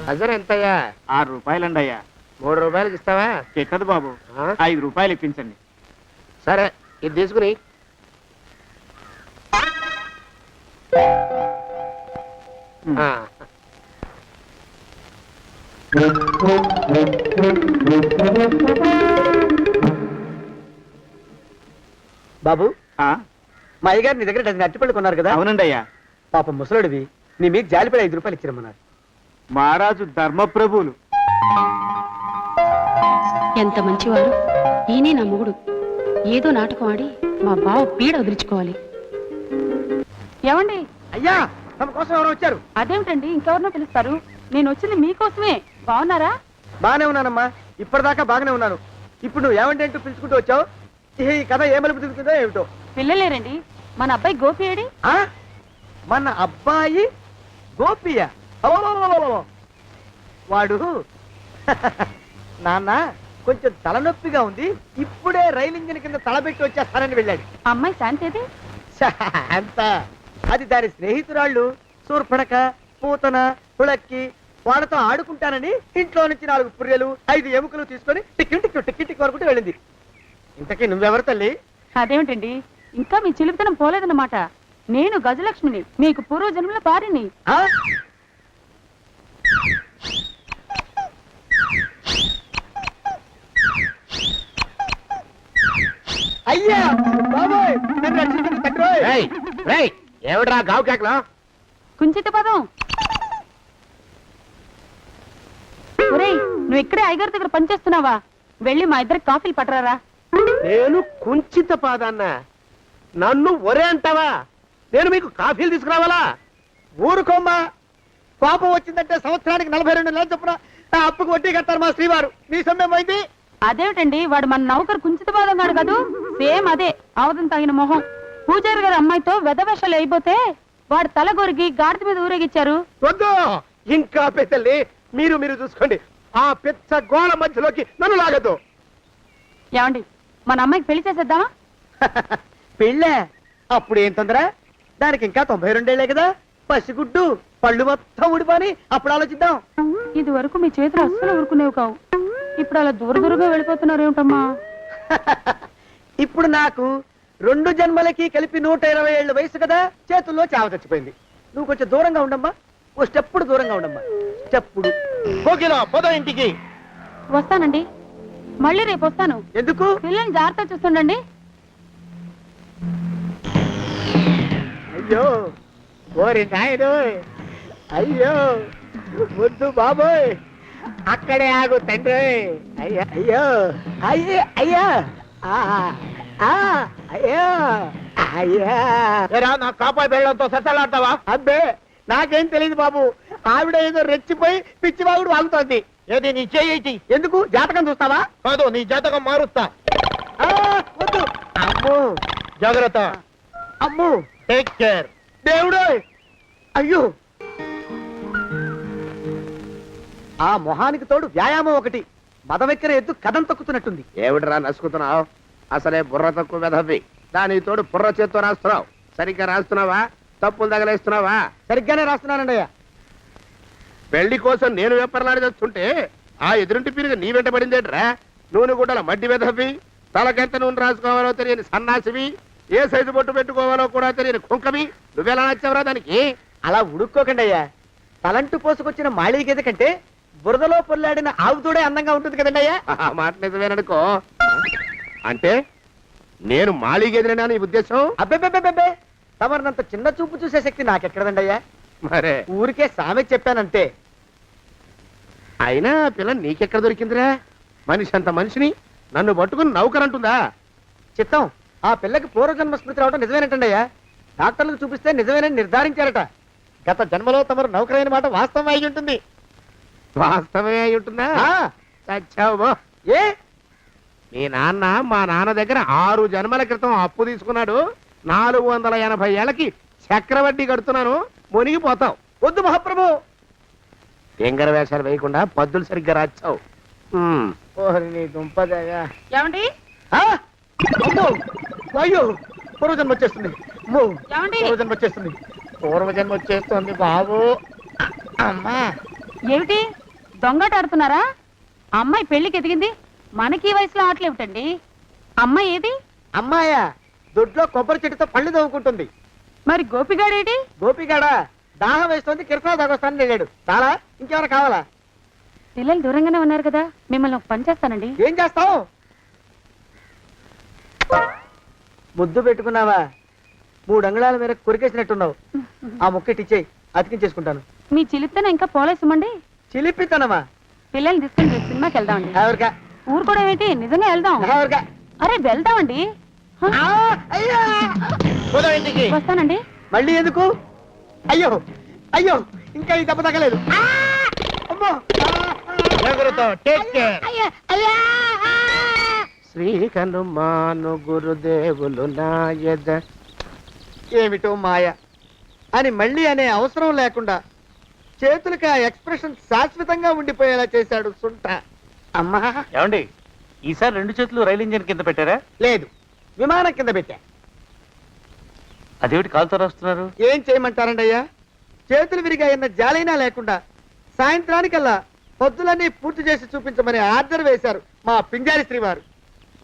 హజర్ ఎంతయ్యా? 6 రూపాయలండి అయ్యా. 3 రూపాయలకి ఇస్తావా? ఎక్కదు బాబు, 5 రూపాయలు ఇప్పించండి. సరే, ఇది తీసుకుని. బాబు మా అయ్యగారు నీ దగ్గర డజన్ అరటిపళ్ళు కొన్నారు కదా? అవునండి అయ్యా. పాపం ముసలుడివి, నీ మీకు జాలిపడి 5 రూపాయలు ఇచ్చిరమ్మన్నారు. మహారాజు ధర్మప్రభువులు. ఎంత మంచివారు. ఈయనే నా మొగుడు. ఏదో నాటకం ఆడి మా బావ పీడ వదిలించుకోవాలి. ఏమండి? అయ్యా, తమ కోసం ఎవరు వచ్చారు? అదేమిటండి ఇంకెవరినో పిలుస్తారు? నేను వచ్చింది మీకోసమే. బాగున్నారా? బాగానే ఉన్నానమ్మా, ఇప్పటిదాకా బాగానే ఉన్నాను. ఇప్పుడు నువ్వు ఏమంటే అంటూ పిలుచుకుంటూ వచ్చావు. ఈ కథ ఏ మలుపు తిరుగుతుందో ఏమిటో. పిల్లలేరండి. మన అబ్బాయి గోపి ఏడి? ఆ? మన అబ్బాయి గోపియ? అబ్బబ్బబ్బబ్బబ్బ. వాడు నాన్న కొంచెం తలనొప్పిగా ఉంది, ఇప్పుడే రైలు ఇంజిన్ కింద తలబెట్టి వచ్చేస్తానని వెళ్ళాడు. అమ్మాయి శాంతి ఏది? అంత అది దాని స్నేహితురాళ్ళు సూర్పడక, పూతన, పుళక్కి వాళ్ళతో ఆడుకుంటానని ఇంట్లో నుంచి 4 పుర్రెలు 5 ఎముకలు తీసుకొని టిక్కి టిక్కి టిక్కి టిక్కి వరకు వెళ్ళింది. ఇంతకీ నువ్వెవరు తల్లి? అదేమిటండి ఇంకా మీ చిలుపుతనం పోలేదన్నమాట. నేను గజలక్ష్మిని, మీకు పూర్వ జన్మల భార్యని. ఆ? అయ్యా బాబోయ్, నన్ను రక్షించండి తండ్రోయ్. ఏమిట్రా గావు కేకలో? కుంచిత పదం. ఒరేయ్, నువ్వు ఇక్కడే అయ్యగారి దగ్గర పనిచేస్తున్నావా? వెళ్ళి మా ఇద్దరికి కాఫీలు పట్టరారా? నేను కుంచిత పాదాన్న, నన్ను ఒరే అంటావా? నేను మీకు కాఫీలు తీసుకురావాలా? ఊరుకోమ్మా, కోపం వచ్చిందంటే సంవత్సరానికి 42 నెలలు చొప్పున ఆ అప్పుకు వడ్డీ కట్టారు మా శ్రీవారు. నీ సొమ్మేం పోయింది? అదేమిటండి, వాడు మన నౌకరు కుంచిత పాదం గాడు కదూ. సేమ్ అదే, అవధం తగిన మొహం. పూజారి గారి అమ్మాయితో వెధవేషాలు అయిపోతే వాడు తల గొరిగి గాడిద మీద ఊరేగిచ్చారు. వద్దు, ఇంకా పెద్దల్ని మీరు చూసుకోండి. ఆ పెద్ద గోళ మధ్యలోకి నన్ను లాగద్దు. ఏమండి, మన అమ్మాయికి పెళ్లి చేసేద్దామా? పెళ్ళే? అప్పుడు ఏం తొందర? దానికి ఇంకా 92 ఏళ్లే కదా. పసిగుడ్డు పళ్ళు మొత్తం ఊడిపోని అప్పుడు ఆలోచిద్దాం. ఇది వరకు మీ చేతులు అస్సలు ఊరుకునేవి కావు. ఇప్పుడు అలా దూరంగా వెళ్ళిపోతున్నారు ఏమిటమ్మా? ఇప్పుడు నాకు 2 జన్మలకి కలిపి 120 ఏళ్ళ వయసు కదా. చేతుల్లో చావ చచ్చిపోయింది. నువ్వు కొంచెం దూరంగా ఉండమ్మా, ఓ స్టెప్పుడు దూరంగా ఉండమ్మా. స్టెప్పుడు కోకిలో పోదా ఇంటికి. వస్తానండి, మళ్ళీ రేపు వస్తాను. ఎందుకు? పిల్లల్ని జాగ్రత్త చూస్తుండండి. అయ్యో ఓరి నాయుడు, అయ్యో వద్దు బాబోయ్, అక్కడే ఆగు తండ్రి. అయ్యా అయ్యో అయ్యో అయ్యా అయ్యో అయ్యా. నా కాపాయి బెళ్ళంతో సత్తలాడతావా? అబ్బే, నాకేం తెలియదు బాబు. ఆవిడ ఏదో రెచ్చిపోయి పిచ్చివాగుడు వాగుతోంది. ఏది నీ చేయి? ఎందుకు? జాతకం చూస్తావా? కాదు, నీ జాతకం మారుస్తా. వద్దు. అమ్మో, జాగ్రత్త. అమ్మో, టేక్ కేర్. దేవుడు. అయ్యో, ఆ మొహానికి తోడు వ్యాయామం ఒకటి. మదవెక్కిన ఎద్దు కథం తొక్కుతున్నట్టుంది. ఏమిటిరా నసుకుతున్నావు? అసలే బుర్ర తక్కువ వెధవి. దాని తోడు బుర్ర చేత్తో రాస్తున్నావు. సరిగ్గా రాస్తున్నావా? తప్పులు తగలేస్తున్నావా? సరిగ్గానే రాస్తున్నానండి అయ్యా. పెళ్లి కోసం నేను వెప్పర్లాడి చేస్తుంటే ఆ ఎదురింటి పీరుగా నీ వెంట పడిందేట్రా? నూనె గుడ్డల మడ్డి వెధవి, తలకెంత నూనె రాసుకోవాలో తెలియని సన్నాసివి, ఏ సైజు బొట్టు పెట్టుకోవాలో కూడా తెలియని కుంకవి. నువ్వెలా నచ్చావురా దానికి? అలా ఉడుక్కోకండి అయ్యా. తలంటు పోసుకొచ్చిన మాళీ గేదె కంటే బురదలో పొల్లాడిన ఆవు తోడే అందంగా ఉంటుంది కదండి అయ్యా. ఆ మాట నిజమేననుకో. అంటే నేను మాళీగేదినా నీ ఉద్దేశం? అబ్బెబ్బెబ్బెబ్బే, తమరినంత చిన్న చూపు చూసే శక్తి నాకెక్కడదండి అయ్యా. మరే ఊరికే సామె చెప్పానంతే. అయినా పిల్ల నీకెక్కడ దొరికిందిరా? మనిషి అంత మనిషిని నన్ను పట్టుకుని నౌకరంటుందా? చిత్తం, ఆ పిల్లకి పూర్వజన్మ స్మృతి రావడం నిజమేనంటండి అయ్యా. డాక్టర్లకు చూపిస్తే నిజమేనని నిర్ధారించారట. గత జన్మలో తమరు నౌకరైన మాట వాస్తవం అయి ఉంటుంది. వాస్తవమే అయి ఉంటుందా? చచ్చావు. ఏ? మీ నాన్న మా నాన్న దగ్గర 6 జన్మల క్రితం అప్పు తీసుకున్నాడు. 480 ఏళ్ళకి చక్రవడ్డీ కడుతున్నాను. మునిగిపోతావు. వద్దు మహాప్రభు. ఎంగర వేషాలు వేయకుండా పద్దులు సరిగ్గా రాచావు. ఓహరి నీ దుంపదగా. ఏమండి? అమ్మో, అయ్యో, పూర్వజన్మ వచ్చేస్తుంది. అమ్మో, ఏమండి? పూర్వజన్మ వచ్చేస్తుంది. పూర్వజన్మ వచ్చేస్తుంది బాబు. అమ్మా, ఏమిటి దొంగట ఆడుతున్నారా? అమ్మాయి పెళ్లికి ఎదిగింది, మనకి ఈ వయసులో ఆటలేమిటండి? అమ్మాయి ఏది? అమ్మాయా? దొడ్లో కొబ్బరి చెట్టుతో పళ్ళు తవ్వుకుంటుంది. మరి గోపిగాడేటి? గోపిగాడ దాహం వేస్తుంది, కిరసా దాగొస్తానని వెళ్ళాడు. చాలా ఇంకేమైనా కావాలా? పిల్లలు దూరంగానే ఉన్నారు కదా, మిమ్మల్ని ఒక పని చేస్తానండి. ఏం చేస్తావు? ముద్దు పెట్టుకున్నావా? 3 అంగుళాల మేర కొరికేసినట్టున్నావు. ఆ ముక్క ఇచ్చేయి, అతికించేసుకుంటాను. మీ చిలిపితేనే ఇంకా పోలేసమండి. చిలిపితనమా? పిల్లల్ని తీసుకుని రేపు సినిమాకి వెళ్దామండి. ఎవరికా? ఊరు కూడా ఏంటి, నిజంగా వెళ్దాం. ఎవరికా? అరే వెళ్దామండి. హ, అయ్యా! పోదాం ఇంటికి. వస్తానండి. మళ్ళీ ఎందుకు? అయ్యో అయ్యో, ఇంకా ఈ దెబ్బ తగ్గలేదు. అమ్మో! శ్రీ హనుమాను గురుదేవులు నాయద. ఏమిటో మాయ అని మళ్ళీ అనే అవసరం లేకుండా చేతులకి ఆ ఎక్స్ప్రెషన్ శాశ్వతంగా ఉండిపోయేలా చేశాడు సుంట. అమ్మా! ఏమండి ఈసారి 2 చేతులు రైలు ఇంజిన్ కింద పెట్టారా? లేదు, విమానం కింద పెట్టా. అదేమిటి కాలుతో రాస్తున్నారు? ఏం చేయమంటారండి అయ్యా? చేతులు విరిగాయన్న జాలైనా లేకుండా సాయంత్రానికల్లా పొద్దులన్నీ పూర్తి చేసి చూపించమని ఆర్డర్ వేశారు మా పింజారి శ్రీవారు.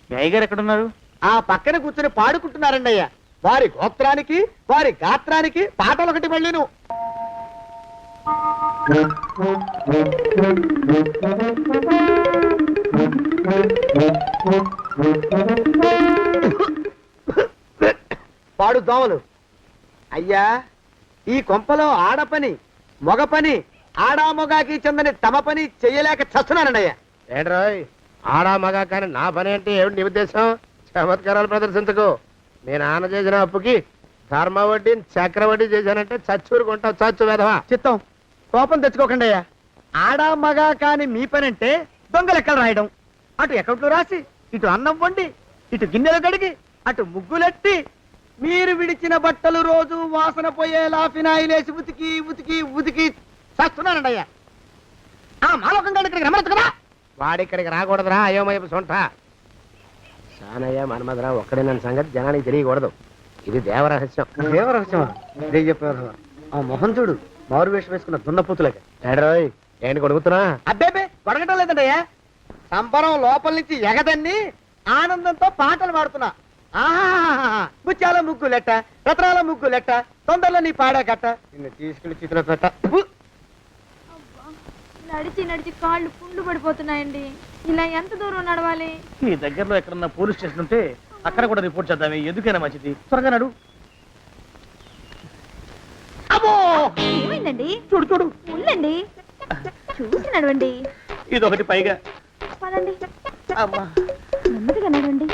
మీ అయ్యగారు ఎక్కడున్నారు? ఆ పక్కన కూర్చొని పాడుకుంటున్నారండి అయ్యా. వారి గోత్రానికి వారి గాత్రానికి పాటలు ఒకటి మళ్ళీను. పాడు దోమలు. అయ్యా, ఈ కొంపలో ఆడపని మగ పని ఆడా మొగాకి చెందని తమ పని చెయ్యలేక చస్తున్నానండి అయ్యా. ఏంట్రాయ్, ఆడా మగా కానీ నా పని అంటే ఏమిటి నీ ఉద్దేశం? చమత్కారాలు ప్రదర్శించకు. మీ నాన్న చేసిన అప్పుకి ధర్మ వడ్డీని చక్ర వడ్డీ చేశానంటే చచ్చూరుకుంటావు, చచ్చు వెధవా. చిత్తం, కోపం తెచ్చుకోకండి అయ్యా. ఆడా మగా కాని మీ పని అంటే దొంగ లెక్కలు రాయడం. అటు అకౌంట్లో రాసి, ఇటు అన్నం వండి, ఇటు గిన్నెలు కడిగి, అటు ముగ్గులెట్టి, మీరు విడిచిన బట్టలు రోజు వాసన పోయేలా ఫినాయిలేసి ఉతికి ఉతికి ఉతికి చేస్తున్నానండి అయ్యా. ఆ మాలోకం గారి ఇక్కడికి రమ్మనొచ్చు కదా. వాడిక్కడికి రాకూడదురా అయోమయపు సొంట. సానయ్య మన్మధరా ఒక్కడే నన్ను సంగతి జనానికి తెలియకూడదు. ఇది దేవరహస్యం. దేవరహస్యమా? ఇదే చెప్పారు. ఆ మొహం చూడు, మారు వేషం వేసుకున్న దున్నపోతులకి. ఏడ్రోయ్, ఏంటి కొడుకుతున్నా? అబ్బేబే గొడగటం లేదండి అయ్యా. సంబరం లోపల నుంచి ఎగదన్ని ఆనందంతో పాటలు పాడుతున్నా. ఆహా, ముత్యాల ముగ్గులెట్ట, రత్నాల ముగ్గులెట్ట, తొందరలో నీ పాడా కట్ట, నిన్ను తీసుకెళ్లి చిత్ర పెట్ట. నడిచి నడిచి కాళ్ళు పుండ్లు పడిపోతున్నాయండి. ఇలా ఎంత దూరం నడవాలి? ఈ దగ్గరలో ఎక్కడన్నా పోలీస్ స్టేషన్ ఉంటే అక్కడ కూడా రిపోర్ట్ చేద్దామే, ఎందుకైనా మంచిది. త్వరగా నడు. అమ్మో! ఏమైందండి? చూడు చూడు, ఉండండి, చూసి నడవండి. ఇదొకటి పైగా. పదండి, అమ్మా, నెమ్మదిగా నడవండి.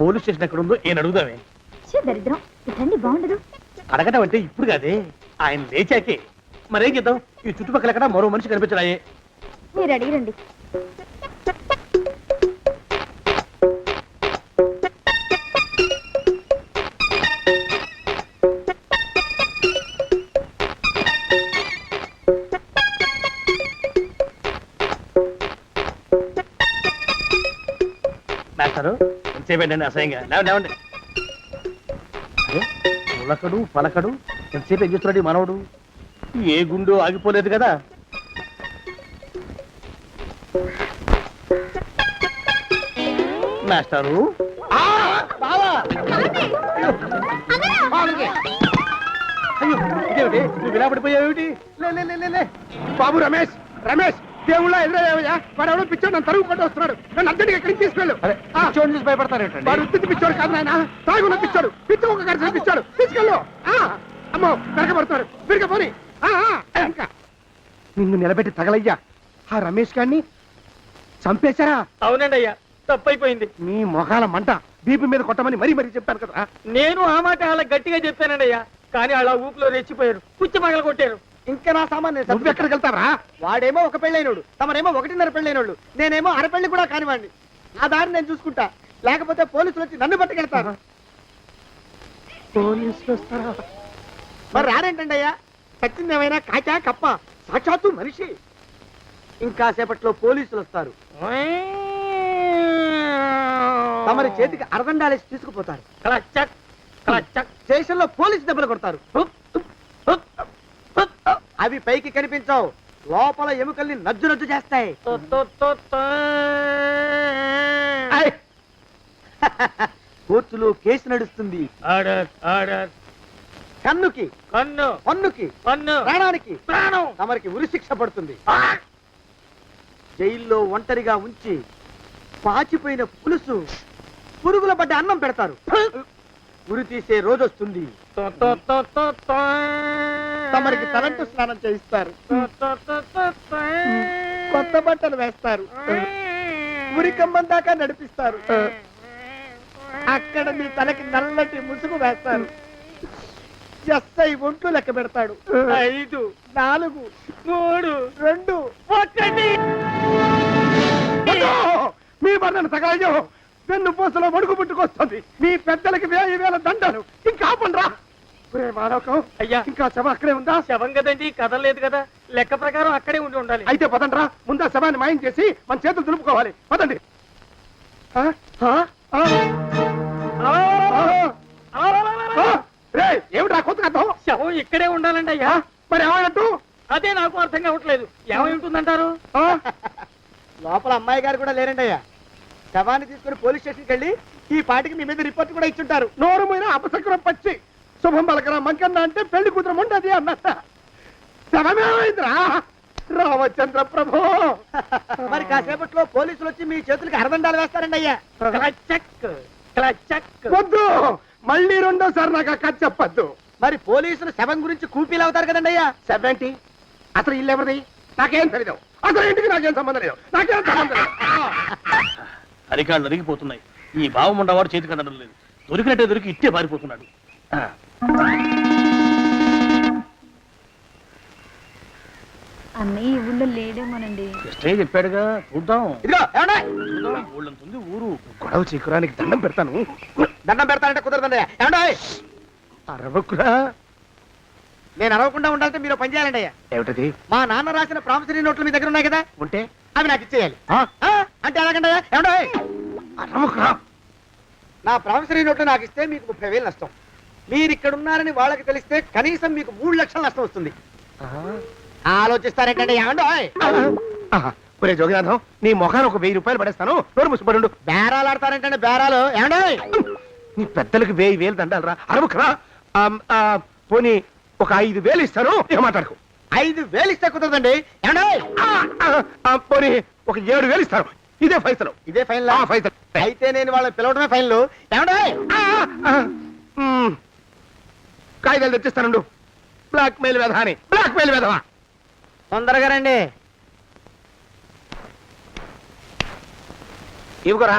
పోలీస్ స్టేషన్ ఎక్కడ ఉందో ఏం అడుగుదామే. దరిద్రం, ఇటండి బాగుండదు. అడగటం అంటే ఇప్పుడు కాదే, ఆయన లేచాకే. మరేం చేద్దాం, ఈ చుట్టుపక్కల ఎక్కడ మరో మనిషి కనిపించడాయే. మీరు అడిగిరండి. మాస్టారు ఎంతసేపండి అసహ్యంగా? లేవండి. అరే, ఉలకడు పలకడు, ఎంతసేపు ఏం చేస్తున్నాడు ఈ మనవడు? ఏ గుండు ఆగిపోలేదు కదా. మాస్టారు, అయ్యో ఇదేమిటి, నువ్వు ఇలా పడిపోయావేమిటి? లే. బాబు రమేష్, రమేష్ దేవుళ్ళ ఎదురయ్యా. వాడు ఎవడో పిచ్చోడు నన్ను తరుగు పట్టి వస్తున్నాడు. నన్ను అద్దెకి ఎక్కడికి తీసుకెళ్ళు. పిచ్చోడిని చూసి భయపడతారేంటండి? వాడు ఉత్తి పిచ్చోడు కాదు నాయన, తాగున్న పిచ్చాడు. పిచ్చి ఒక కలిసి పిచ్చాడు. తీసుకెళ్ళు. అమ్మో వెనకబడుతున్నాడు. విరిగా పోని. ఇంకా నిన్ను నిలబెట్టి తగలయ్యా. ఆ రమేష్ గారిని చంపేశారా? అవునండి అయ్యా, తప్పైపోయింది. నీ మొఖాల మంట బీపీ మీద కొట్టమని మరీ మరీ చెప్పాను కదా. నేను ఆ మాట అలా గట్టిగా చెప్పానండి అయ్యా, కానీ అలా ఊపిలో రెచ్చిపోయారు, పుచ్చి పగల కొట్టారు. ఇంకా నా సామాన్ నువ్వు ఎక్కడికి వెళ్తావరా? వాడేమో ఒక పెళ్ళైనోడు, తమరేమో 1.5 పెళ్ళైనోళ్ళు, నేనేమో అరపెళ్ళి కూడా కానివ్వండి. ఆ దారి నేను చూసుకుంటా, లేకపోతే పోలీసులు వచ్చి నన్ను పట్టుకెళ్తారు. పోలీసులు వస్తారా? మరి రారేంటండి అయ్యా, చచ్చింది ఏమైనా కాచా కప్ప, సాక్షాత్తు మనిషి. ఇంకా సేపట్లో పోలీసులు వస్తారు, తమరి చేతికి అరదండాలేసి తీసుకుపోతారు. స్టేషన్ లో పోలీసు దెబ్బలు కొడతారు. అవి పైకి కనిపించవు, లోపల ఎముకల్ని నజ్జు నజ్జు చేస్తాయి. కోర్టులో కేసు నడుస్తుంది. Order order. కన్నుకి కన్ను పన్నుకి కన్ను ప్రాణానికి ప్రాణం తమరికి ఉరి శిక్ష పడుతుంది. జైల్లో ఒంటరిగా ఉంచి పాచిపోయిన పులుసు, పురుగుల పడ్డ అన్నం పెడతారు. ఉరి తీసే రోజు వస్తుంది. తమరికి తలంటు స్నానం చేయిస్తారు. కొత్త బట్టలు వేస్తారు. ఉరి కంబం దాకా నడిపిస్తారు. అక్కడ మీ తలకి నల్లటి ముసుగు వేస్తారు. ఎస్ఐ ఒంట్లు లెక్క పెడతాడు. 5, 4, 3, 2, 1. మీ వర్ణన సగాయం వెన్ను పూసలో వడుగు పుట్టుకొస్తుంది. మీ పెద్దలకి 1000 దండలు. ఇంకా ఆపండ్రా. అయ్యా, ఇంకా శవం అక్కడే ఉందా? శవం కదండి, కదలేదు కదా. లెక్క ప్రకారం అక్కడే ఉండాలి. అయితే పదండ్రా, ముందా శవాన్ని మాయం చేసి మన చేతులు దులుపుకోవాలి. పదండి. ఏమిటా కొత్త కథ? శవం ఇక్కడే ఉండాలండి అయ్యా. మరి ఏమైనట్టు? అదే నాకు అర్థం కావట్లేదు. ఏమై ఉంటుందంటారు? లోపల అమ్మాయి గారు కూడా లేరండి అయ్యా. శవాన్ని తీసుకుని పోలీస్ స్టేషన్కి వెళ్ళి ఈ పాటికి మీ మీద రిపోర్ట్ కూడా ఇచ్చుంటారు. నోరు మీద అపశకునం పచ్చి శుభం పలకరా మంకన్న అంటే పెళ్లి కూతురు ఉండదు అన్నట్ట. శవమేమైందిరా రామచంద్ర ప్రభు. మరి కాసేపట్లో పోలీసులు వచ్చి మీ చేతులకి అరదండాలు వేస్తారండి అయ్యా. వద్దు, మళ్ళీ రెండోసారి నాకు కథ చెప్పద్దు. మరి పోలీసులు శవం గురించి కూపీలు అవుతారు కదండి అయ్యా. శవేంటి? అసలు ఇల్లు ఎవరిది? నాకేం తెలియదు. అసలు ఇంటికి నాకేం సంబంధం లేదు. నాకేం సంబంధం లేదు. అరికాళ్ళు అరిగిపోతున్నాయి. ఈ భావం ఉండవాడు చేతికి అందడం లేదు. దొరికినట్టే దొరికి ఇట్టే పారిపోతున్నాడు. అన్నయ్య ఈ ఊళ్ళో లేడేమోనండి. కృష్ణయ్య చెప్పాడుగా, చూద్దాం. ఇదిగో ఏమండే? ఊళ్ళంతుంది ఊరు. గొడవ చీకురానికి దండం పెడతాను. దండం పెడతానంటే కుదరదండి. ఏమండే? అరవకురా. నేను అరవకుండా ఉండాలంటే మీరు పని చేయాలండి అయ్యా. ఏమిటది? మా నాన్న రాసిన ప్రామిసరీ నోట్లు మీ దగ్గర ఉన్నాయి కదా, ఉంటే అవి నాకు ఇచ్చేయాలి. అంటే ఎలాగండి అయ్యా? ఏమండే? అరవకురా. నా ప్రామిసరీ నోట్లు నాకు ఇస్తే మీకు 30,000 నష్టం. మీరు ఇక్కడ ఉన్నారని వాళ్ళకి తెలిస్తే కనీసం మీకు 3 లక్షల నష్టం వస్తుంది. ఆలోచిస్తారేంటండి? ఏమండో? ఒరే జోగినాథం, నీ మొఖాన్ని ఒక 1000 రూపాయలు పడేస్తాను. నోరు ముసుపడు. బేరాలు ఆడతారేంటండి? బేరాలు ఏమండో? నీ పెద్దలకు 1000 దండాలరా. అరవకురా. పోనీ ఒక 5,000 ఇస్తాను. ఏం మాట్లాడుకో. 5,000 ఇస్తే కుదరదండి. ఏమండో? పోనీ ఒక 7,000 ఇస్తాను. ఇదే ఫైసలు. ఇదే ఫైన్. ఫైసలు. అయితే నేను వాళ్ళని పిలవడమే ఫైన్లు. ఏమండో? కాగితాలు తెచ్చిస్తానండు. బ్లాక్ మెయిల్ వెధ అని. బ్లాక్ మెయిల్ వెధవా. తొందరగా రండి. ఇవ్వరా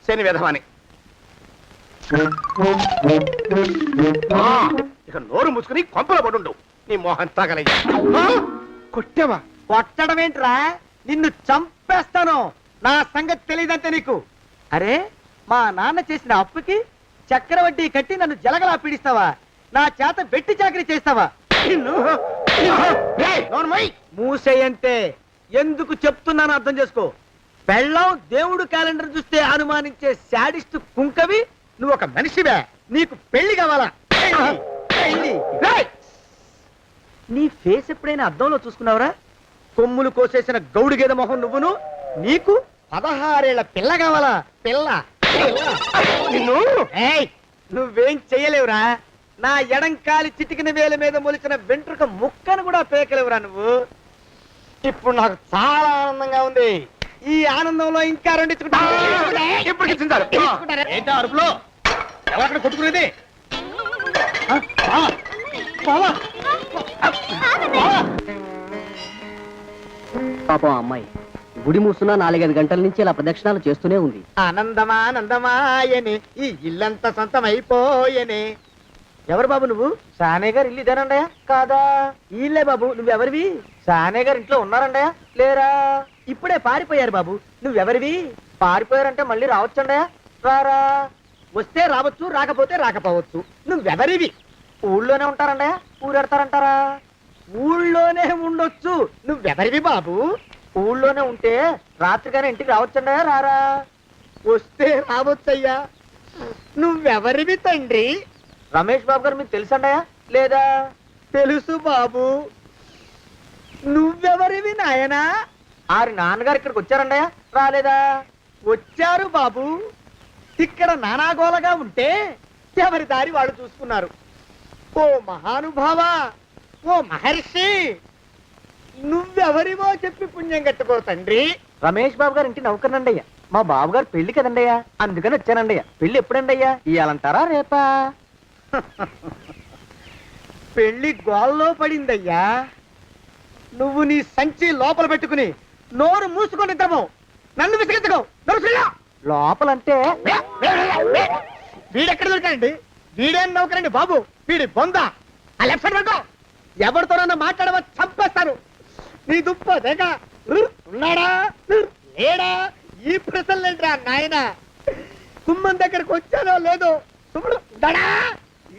శని వెధవాని. ఇక నోరు మూసుకుని కొంపలో పడుండు. నీ మోహన్ తాగలయ్యా. కొట్టావా? కొట్టడం ఏంట్రా? నిన్ను చంపేస్తాను. నా సంగతి తెలియదంటే నీకు. అరే, మా నాన్న చేసిన అప్పుకి చక్రవడ్డీ కట్టి నన్ను జలగలా పీడిస్తావా? నా చేత వెట్టి చాకరీ చేస్తావా? మూసేయంతే. ఎందుకు చెప్తున్నాను అర్థం చేసుకో. పెళ్ళం దేవుడు క్యాలెండర్ చూస్తే అనుమానించే శాడిస్ట్ కుంకవి నువ్వు ఒక మనిషివే. నీకు పెళ్లి కావాలా? పెళ్లి. నీ ఫేస్ ఎప్పుడైనా అద్దంలో చూసుకున్నావురా? కొమ్ములు కోసేసిన గౌడు గేదె మొహం నువ్వును. నీకు 16 ఏళ్ల పిల్ల కావాలా? పిల్ల. నువ్వేం చెయ్యలేవురా. నా ఎడంకాలి చిటికిన వేల మీద మొలిచిన వెంట్రుక ముక్కను కూడా పేకలేవురా నువ్వు. ఇప్పుడు నాకు చాలా ఆనందంగా ఉంది. ఈ ఆనందంలో ఇంకా ఏంటా అరుపులో? ఎవరక్కడ కొట్టుకునేది? పాపం అమ్మాయి గుడి మూస్తున్నా 4-5 గంటల నుంచి ఇలా ప్రదక్షిణాలు చేస్తూనే ఉంది. ఆనందమానందమాయని ఈ ఇల్లంతా సొంతం అయిపోయని. ఎవరు బాబు నువ్వు? సానే గారు ఇల్లు ఇదేనండయా? కాదా? ఇల్లే బాబు. నువ్వెవరివి? సానే గారు ఇంట్లో ఉన్నారండయా? లేరా? ఇప్పుడే పారిపోయారు బాబు. నువ్వెవరివి? పారిపోయారంటే మళ్ళీ రావచ్చండయా? రారా. వస్తే రావచ్చు, రాకపోతే రాకపోవచ్చు. నువ్వెవరివి? ఊళ్ళోనే ఉంటారండయా? ఊరెడతారంటారా? ఊళ్ళోనే ఉండొచ్చు. నువ్వెవరివి బాబు? ఊళ్ళోనే ఉంటే రాత్రిగానే ఇంటికి రావచ్చండయా? రారా. వస్తే రావచ్చయ్యా. నువ్వెవరివి తండ్రి? రమేష్ బాబు గారు మీకు తెలుసండయా? లేదా? తెలుసు బాబు. నువ్వెవరివి నాయనా? ఆరి నాన్నగారు ఇక్కడికి వచ్చారండయా? రాలేదా? వచ్చారు బాబు. ఇక్కడ నానాగోలగా ఉంటే ఎవరి దారి వాళ్ళు చూసుకున్నారు. ఓ మహానుభావా, ఓ మహర్షి, నువ్వెవరివో చెప్పి పుణ్యం కట్టుకో తండ్రి. రమేష్ బాబు గారు ఇంటి నౌకర్నండయ్యా. మా బాబు గారు పెళ్లి కదండయ్యా, అందుకని వచ్చానండయ్యా. పెళ్లి ఎప్పుడండయ్యా? ఇయ్యాలంటారా రేపా? పెళ్లి గోల్లో పడిందయ్యా. నువ్వు నీ సంచి లోపల పెట్టుకుని నోరు మూసుకొని నిద్రపో. నన్ను విసిగించుకో. లోపలంటే వీడెక్కడ దొరికాడండి? వీడేం నౌకరండి బాబు, వీడి బొంద. ఆ లెఫ్ట్ సైడ్ పడుకో. ఎవరితోనన్నా మాట్లాడవా చంపేస్తాను. నీ దుప్ప దేక ఉన్నాడా లేడా? ఈ ప్రశ్నలేంట్రా నాయన. కుమ్మం దగ్గరకు వచ్చానో లేదో సుమ్ముడు ఉన్నాడా?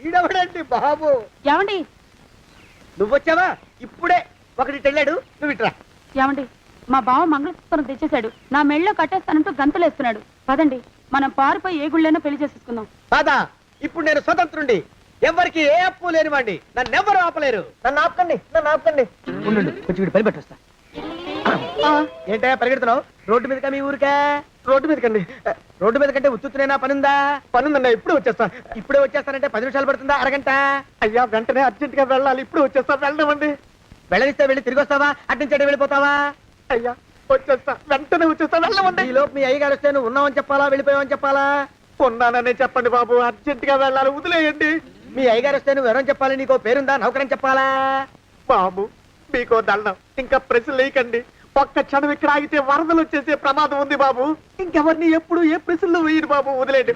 ఈడవడండి బాబు. ఏమండి నువ్వొచ్చావా? ఇప్పుడే ఒకటి వెళ్ళాడు, నువ్వు ఇట్రా. ఏమండి, మా బావ మంగళసూత్రం తెచ్చేశాడు. నా మెళ్ళో కట్టేస్తానంటూ గంతులేస్తున్నాడు. పదండి, మనం పారిపోయి ఏ గుళ్ళైనా పెళ్లి చేసేసుకుందాం. కాదా? ఇప్పుడు నేను స్వతంత్రుండి, ఎవరికి ఏ అప్పు లేని వాడిని. నన్ను ఎవరు ఆపలేరు. నన్ను ఆపకండి, నన్ను ఆపకండి. ఉండు, కొంచెం వీడు పని పెట్టొస్తా. ఏంటయ్యా పరిగెడుతున్నావు? రోడ్డు మీదకా మీ ఊరికా? రోడ్డు మీదకండి. రోడ్డు మీద కంటే ఉత్తునేనా పనుందా? పనుందన్నా, ఇప్పుడే వచ్చేస్తా. ఇప్పుడే వచ్చేస్తానంటే 10 నిమిషాలు పడుతుందా? అరగంట? అయ్యా వెంటనే అర్జెంట్ గా వెళ్ళాలి. ఇప్పుడు వచ్చేస్తా. వెళ్ళమండి. వెళ్ళనిస్తే వెళ్ళి తిరిగి వస్తావా? అట్నుంచి వెళ్ళిపోతావా? అయ్యా వచ్చేస్తా, వెంటనే వచ్చేస్తా. వెళ్ళమండి. ఈ లోపు మీ అయ్యగారు వస్తే నువ్వు ఉన్నావని చెప్పాలా, వెళ్ళిపోయావని చెప్పాలా? ఉన్నాననే చెప్పండి బాబు, అర్జెంట్ గా వెళ్ళాలి, వదిలేయండి. మీ అయ్యగారు వస్తే నువ్వు ఎవరని చెప్పాలి? నీకో పేరుందా, నౌకరని చెప్పాలా? బాబు మీకో దండం, ఇంకా ప్రశ్నలు వేయకండి. ఒక్క క్షణం ఇక్కడ ఆగితే వరదలు వచ్చేసే ప్రమాదం ఉంది బాబు. ఇంకెవరిని ఎప్పుడు ఏ ప్రశ్నలు వేయరు బాబు, వదిలేయండి.